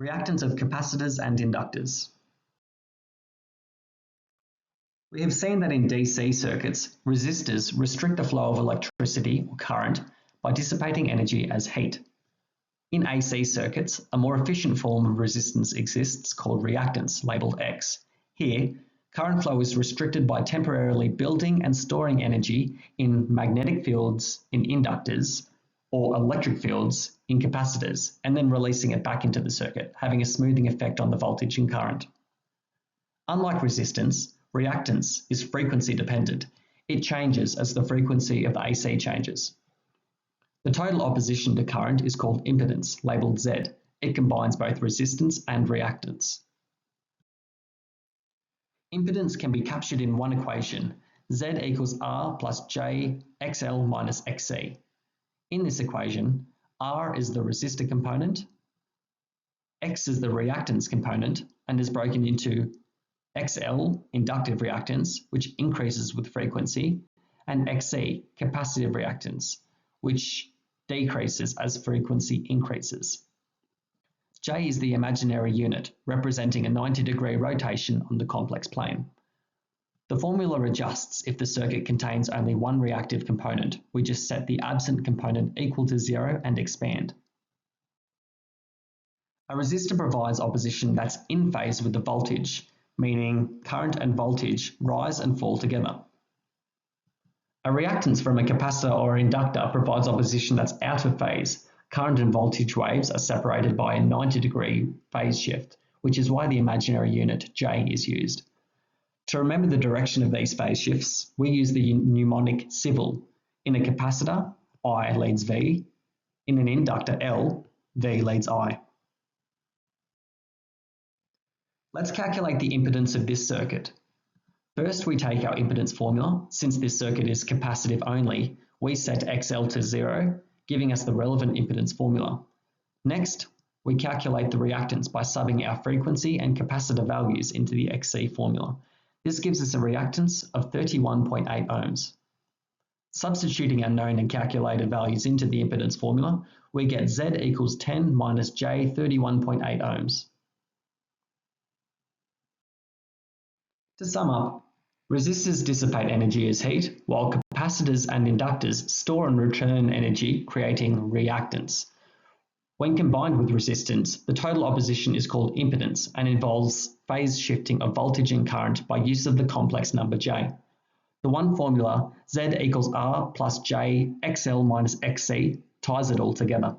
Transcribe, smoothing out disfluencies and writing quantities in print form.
Reactance of capacitors and inductors. We have seen that in DC circuits, resistors restrict the flow of electricity or current by dissipating energy as heat. In AC circuits, a more efficient form of resistance exists called reactance, labelled X. Here, current flow is restricted by temporarily building and storing energy in magnetic fields in inductors or electric fields in capacitors, and then releasing it back into the circuit, having a smoothing effect on the voltage and current. Unlike resistance, reactance is frequency dependent. It changes as the frequency of the AC changes. The total opposition to current is called impedance, labelled Z. It combines both resistance and reactance. Impedance can be captured in one equation, Z equals R plus J XL minus XC. In this equation, R is the resistor component, X is the reactance component, and is broken into XL, inductive reactance, which increases with frequency, and XC, capacitive reactance, which decreases as frequency increases. J is the imaginary unit, representing a 90-degree rotation on the complex plane. The formula adjusts if the circuit contains only one reactive component. We just set the absent component equal to 0 and expand. A resistor provides opposition that's in phase with the voltage, meaning current and voltage rise and fall together. A reactance from a capacitor or inductor provides opposition that's out of phase. Current and voltage waves are separated by a 90-degree phase shift, which is why the imaginary unit J is used. To remember the direction of these phase shifts, we use the mnemonic civil. In a capacitor, I leads V. In an inductor, L, V leads I. Let's calculate the impedance of this circuit. First, we take our impedance formula. Since this circuit is capacitive only, we set XL to 0, giving us the relevant impedance formula. Next, we calculate the reactance by subbing our frequency and capacitor values into the XC formula. This gives us a reactance of 31.8 ohms. Substituting our known and calculated values into the impedance formula, we get Z equals 10 minus J 31.8 ohms. To sum up, resistors dissipate energy as heat, while capacitors and inductors store and return energy, creating reactance. When combined with resistance, the total opposition is called impedance and involves phase shifting of voltage and current by use of the complex number J. The one formula, Z equals R plus J XL minus XC, ties it all together.